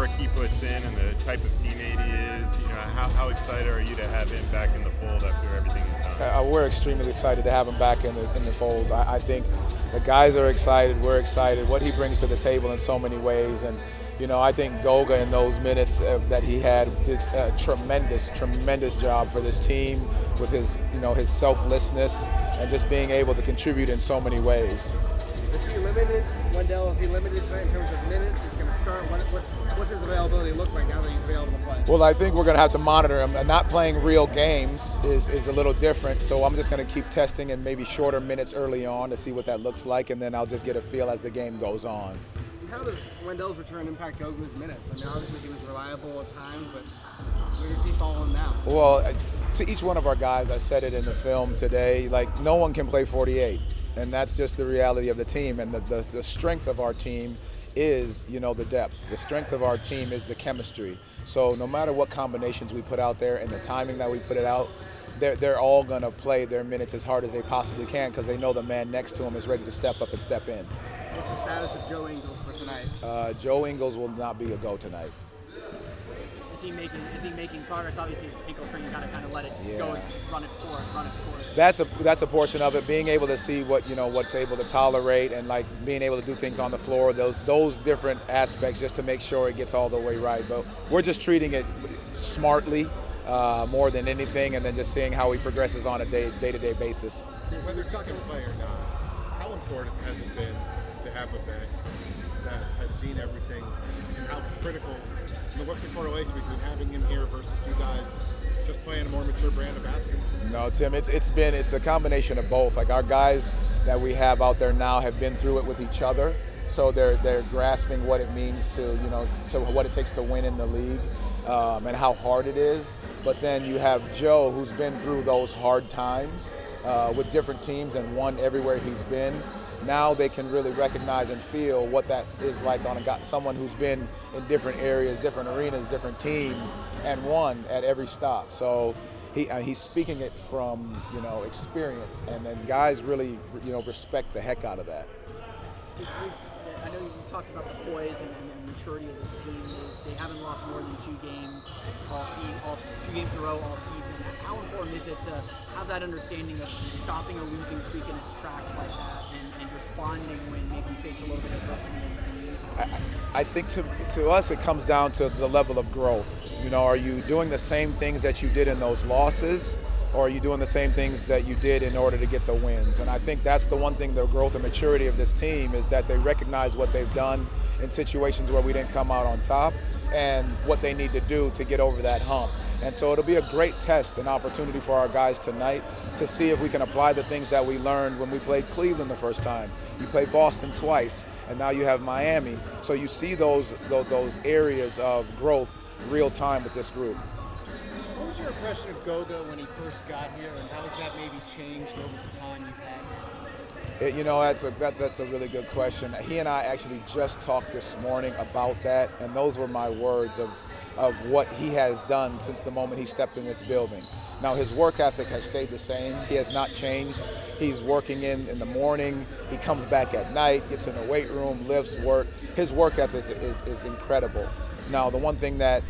work he puts in and the type of teammate he is, how excited are you to have him back in the fold after everything he's done? We're extremely excited to have him back in the fold. I think the guys are excited. We're excited. What he brings to the table in so many ways, and I think Goga in those minutes that he had did a tremendous job for this team with his selflessness and just being able to contribute in so many ways. Is he limited, Wendell? Is he limited tonight in terms of minutes? He's going to start. What's his availability look like now that he's available to play? Well, I think we're going to have to monitor him. Not playing real games is a little different, so I'm just going to keep testing in maybe shorter minutes early on to see what that looks like, and then I'll just get a feel as the game goes on. How does Wendell's return impact Goga's minutes? I mean, obviously he was reliable at times, but where does he fall in now? Well, to each one of our guys, I said it in the film today, like no one can play 48. And that's just the reality of the team. And the strength of our team is, the depth. The strength of our team is the chemistry. So no matter what combinations we put out there and the timing that we put it out, they're all going to play their minutes as hard as they possibly can because they know the man next to them is ready to step up and step in. What's the status of Joe Ingles for tonight? Joe Ingles will not be a go tonight. Is he making progress? Obviously, ankle sprain, you gotta kind of let it go and run its course. That's a portion of it. Being able to see what's able to tolerate and like being able to do things on the floor. Those different aspects just to make sure it gets all the way right. But we're just treating it smartly more than anything, and then just seeing how he progresses on a day-to-day basis. Whether talking play or not, how important has it been to have a bench that has seen everything, and how critical? What's the correlation between having him here versus you guys just playing a more mature brand of basketball? No, Tim, it's a combination of both. Like our guys that we have out there now have been through it with each other, so they're grasping what it means to what it takes to win in the league and how hard it is. But then you have Joe, who's been through those hard times with different teams and won everywhere he's been. Now they can really recognize and feel what that is like on someone who's been in different areas, different arenas, different teams, and won at every stop. So he's speaking it from experience, and then guys really respect the heck out of that. I know you talked about the poise and maturity of this team. They haven't lost more than 2 games all 2 games in a row all season. How important is it to have that understanding of stopping a losing streak in its tracks like that and responding when maybe you face a little bit of adversity? I think to us it comes down to the level of growth. Are you doing the same things that you did in those losses, or are you doing the same things that you did in order to get the wins? And I think that's the one thing, the growth and maturity of this team, is that they recognize what they've done in situations where we didn't come out on top and what they need to do to get over that hump. And so it'll be a great test and opportunity for our guys tonight to see if we can apply the things that we learned when we played Cleveland the first time. You played Boston twice, and now you have Miami. So you see those areas of growth real time with this group. What was your impression of Goga when he first got here, and how has that maybe changed over the time he's had? That's a really good question. He and I actually just talked this morning about that, and those were my words of what he has done since the moment he stepped in this building. Now, his work ethic has stayed the same. He has not changed. He's working in the morning. He comes back at night, gets in the weight room, lifts, work. His work ethic is incredible. Now, the one thing that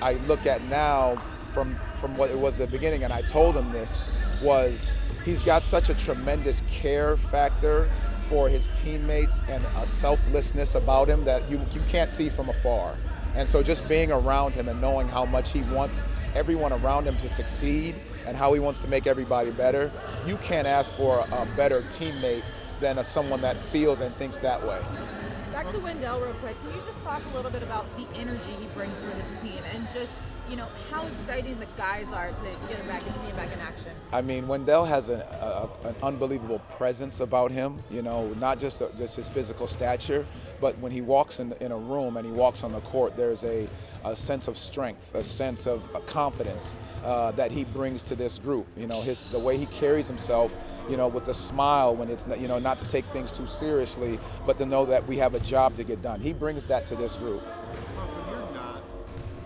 I look at now from what it was at the beginning, and I told him this, was he's got such a tremendous care factor for his teammates and a selflessness about him that you can't see from afar. And so just being around him and knowing how much he wants everyone around him to succeed and how he wants to make everybody better, you can't ask for a better teammate than someone that feels and thinks that way. Back to Wendell real quick. Can you just talk a little bit about the energy he brings to this team and just, how exciting the guys are to get him back and see him back in action? I mean, Wendell has an unbelievable presence about him, not just his physical stature, but when he walks in a room and he walks on the court, there's a sense of strength, a sense of confidence that he brings to this group. The way he carries himself, with a smile when it's, not to take things too seriously, but to know that we have a job to get done. He brings that to this group.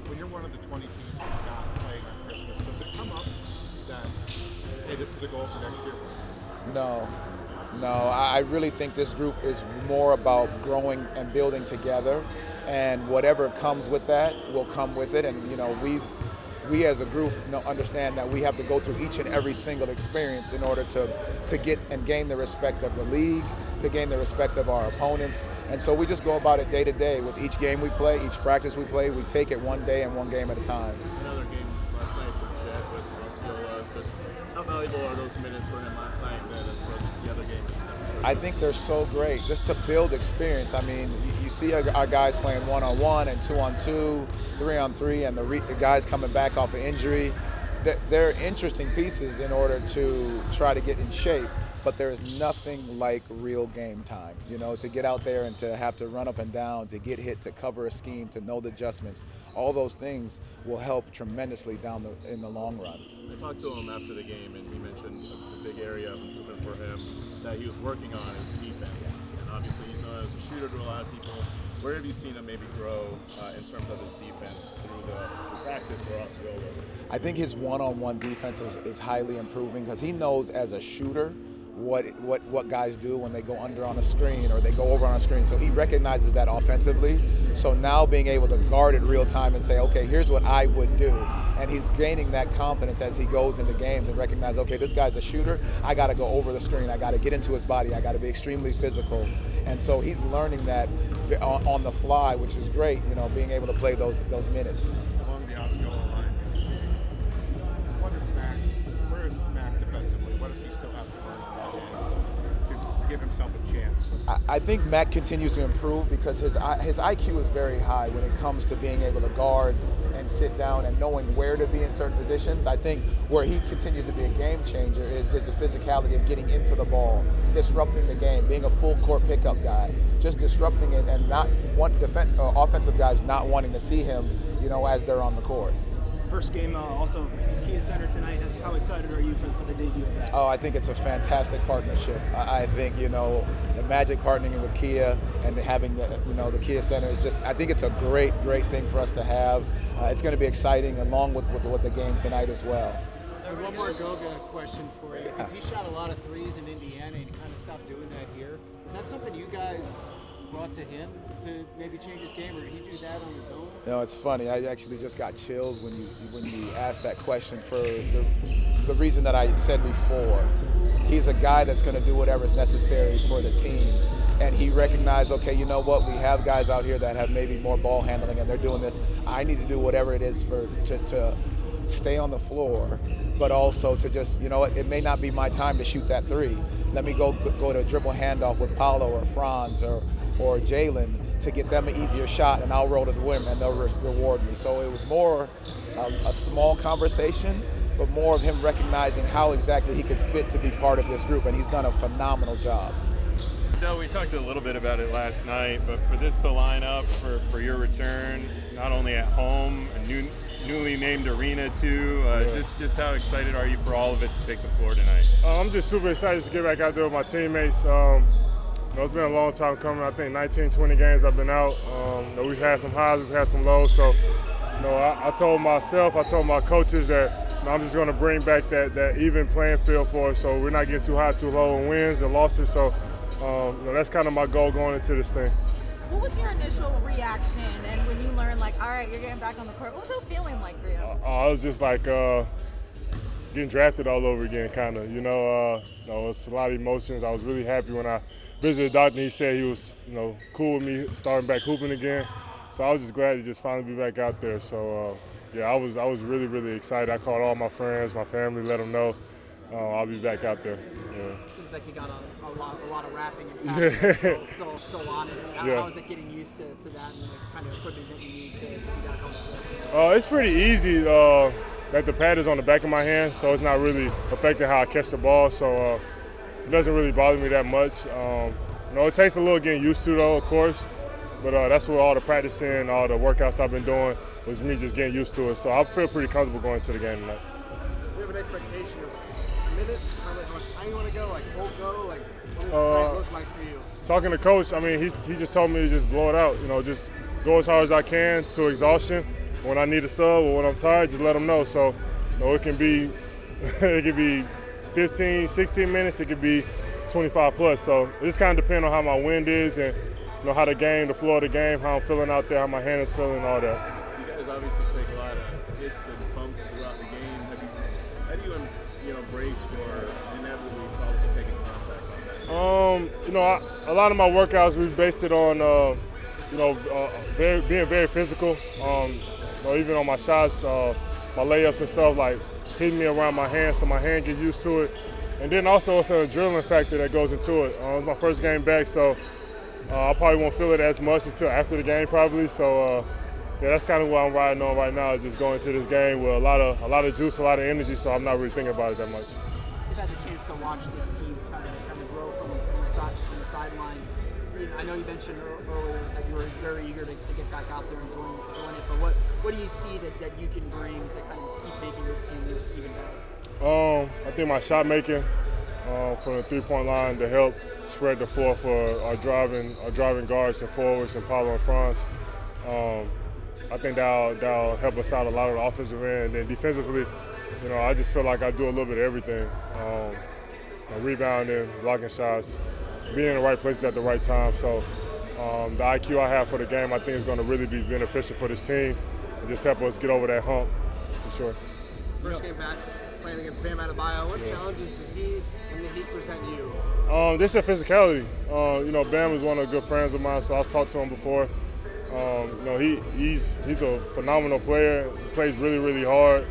When you're one of the 20 teams that's not playing on Christmas, does it come up that, hey, this is a goal for next year? No. No, I really think this group is more about growing and building together, and whatever comes with that will come with it. And we as a group understand that we have to go through each and every single experience in order to get and gain the respect of the league, to gain the respect of our opponents. And so we just go about it day to day with each game we play, each practice we play. We take it one day and one game at a time. Another game last night for Jet with Mosley. How valuable are those minutes for him last night than the other games? I think they're so great just to build experience. I mean, you see our guys playing 1-on-1 and 2-on-2, 3-on-3, and the guys coming back off of injury. They're interesting pieces in order to try to get in shape, but there is nothing like real game time. To get out there and to have to run up and down, to get hit, to cover a scheme, to know the adjustments. All those things will help tremendously in the long run. I talked to him after the game, and he mentioned a big area of improvement for him that he was working on is defense. And obviously, he's known as a shooter to a lot of people. Where have you seen him maybe grow in terms of his defense through practice or Osceola? I think his one-on-one defense is highly improving because he knows as a shooter what guys do when they go under on a screen or they go over on a screen. So he recognizes that offensively. So now being able to guard it real time and say, okay, here's what I would do. And he's gaining that confidence as he goes into games and recognize, okay, this guy's a shooter. I got to go over the screen. I got to get into his body. I got to be extremely physical. And so he's learning that on the fly, which is great, being able to play those minutes. Along the Osceola line, where is Mac defensively? What does he still have to learn on that end to give himself a chance? I think Mac continues to improve because his IQ is very high when it comes to being able to guard and sit down and knowing where to be in certain positions. I think where he continues to be a game changer is his physicality of getting into the ball, disrupting the game, being a full court pickup guy, just disrupting it and not offensive guys not wanting to see him, as they're on the court. First game also Kia Center tonight. How excited are you for the debut of that? Oh, I think it's a fantastic partnership. I think, the Magic partnering with Kia and having the Kia Center is just, I think it's a great thing for us to have. It's going to be exciting along with the game tonight as well. One more Goga question for you, because he shot a lot of threes in Indiana and he kind of stopped doing that here. Is that something you guys brought to him to maybe change his game, or did he do that on his own? No, it's funny. I actually just got chills when you asked that question for the reason that I said before. He's a guy that's going to do whatever is necessary for the team. And he recognized, okay, you know what? We have guys out here that have maybe more ball handling, and they're doing this. I need to do whatever it is to stay on the floor, but also to just, it may not be my time to shoot that three. Let me go to a dribble handoff with Paulo or Franz or Jalen to get them an easier shot, and I'll roll to the rim and they'll reward me. So it was more a small conversation, but more of him recognizing how exactly he could fit to be part of this group, and he's done a phenomenal job. Wendell, we talked a little bit about it last night, but for this to line up for your return, not only at home, a newly named arena too, just how excited are you for all of it to take the floor tonight? I'm just super excited to get back out there with my teammates. It's been a long time coming. I think 19, 20 games I've been out. We've had some highs, we've had some lows. So, I told myself, I told my coaches that I'm just going to bring back that even playing field for us, so we're not getting too high, too low in wins and losses. So, that's kind of my goal going into this thing. What was your initial reaction, and when you learned, all right, you're getting back on the court, what was it feeling like for you? I was just like getting drafted all over again, kind of. It's a lot of emotions. I was really happy when I visited the doctor. He said he was, cool with me starting back hooping again. So I was just glad to just finally be back out there. So I was really, really excited. I called all my friends, my family, let them know I'll be back out there. Yeah. Seems like you got a lot of rapping and practice still on it. How is it getting used to that and the kind of equipment that you need to be back on the floor? It's pretty easy. That the pad is on the back of my hand, so it's not really affecting how I catch the ball. So it doesn't really bother me that much. It takes a little getting used to, though, of course. But that's what all the practicing, all the workouts I've been doing was me just getting used to it. So I feel pretty comfortable going to the game tonight. Do you have an expectation of minutes? How much time you want to go? Full go? What does it look like for you? Talking to Coach, he just told me to just blow it out. Just go as hard as I can to exhaustion. When I need a sub or when I'm tired, just let them know. So, it can be 15, 16 minutes. It could be 25 plus. So it just kind of depends on how my wind is and how the flow of the game, how I'm feeling out there, how my hand is feeling, all that. You guys obviously take a lot of hits and bumps throughout the game. How do you brace for inevitably probably taking contact on that? A lot of my workouts we've based it on, being very physical. Even on my shots, my layups and stuff, like hitting me around my hand so my hand gets used to it. And then also it's an adrenaline factor that goes into it. It's my first game back, so I probably won't feel it as much until after the game probably. So that's kind of what I'm riding on right now, just going into this game with a lot of juice, a lot of energy, so I'm not really thinking about it that much. You've had the chance to watch this team kind of grow from the sideline. I know you mentioned earlier that you were very eager to get back out there and join it, but what do you see that you can bring to kind of keep making this team even better? I think my shot making from the three-point line to help spread the floor for our driving guards and forwards and Paulo and Franz. I think that'll help us out a lot of the offensive end. And then defensively, I just feel like I do a little bit of everything. Rebounding, blocking shots, being in the right places at the right time. So the IQ I have for the game, I think is going to really be beneficial for this team and just help us get over that hump for sure. First game back, playing against Bam Adebayo. What challenges did he and did he present you? Just their physicality. Bam is one of the good friends of mine, so I've talked to him before. He's a phenomenal player. He plays really, really hard.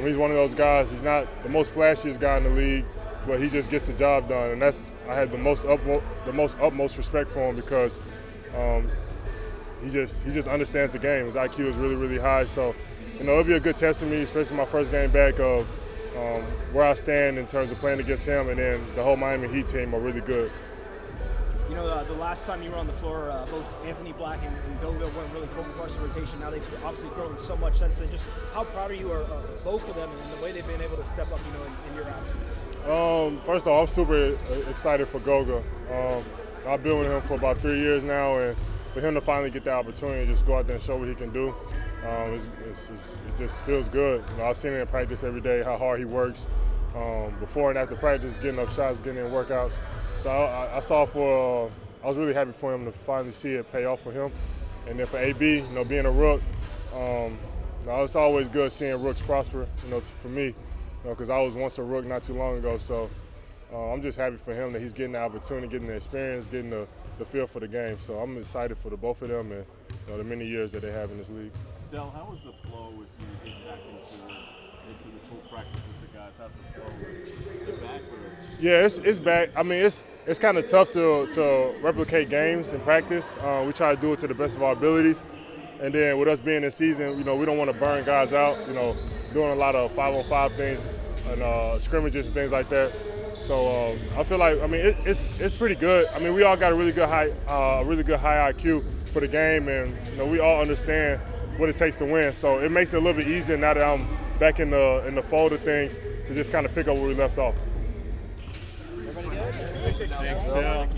He's one of those guys. He's not the most flashiest guy in the league, but he just gets the job done. And I had the most utmost respect for him because he just understands the game. His IQ is really, really high. So, it'll be a good test for me, especially my first game back of where I stand in terms of playing against him. And then the whole Miami Heat team are really good. The last time you were on the floor, both Anthony Black and Goga weren't really focal parts of the rotation. Now they've obviously grown so much since then. Just how proud are you of both of them and the way they've been able to step up, in your absence? First of all, I'm super excited for Goga. I've been with him for about 3 years now, and for him to finally get the opportunity to just go out there and show what he can do, it just feels good. I've seen it in practice every day, how hard he works. Before and after practice, getting up shots, getting in workouts. So I was really happy for him to finally see it pay off for him. And then for AB, being a rook, it's always good seeing rooks prosper, for me, because I was once a rook not too long ago. So I'm just happy for him that he's getting the opportunity, getting the experience, getting the feel for the game. So I'm excited for the both of them and the many years that they have in this league. Wendell, how was the flow with you getting back into the full practice with the guys? How's the flow? Is it back or? Yeah, it's back. I mean, it's kind of tough to replicate games in practice. We try to do it to the best of our abilities. And then with us being in season, we don't want to burn guys out, doing a lot of 5-on-5 things and scrimmages and things like that. So I feel like, it's pretty good. We all got a really good high IQ for the game, and we all understand what it takes to win. So it makes it a little bit easier now that I'm back in the fold of things to just kind of pick up where we left off. Thanks, Dell.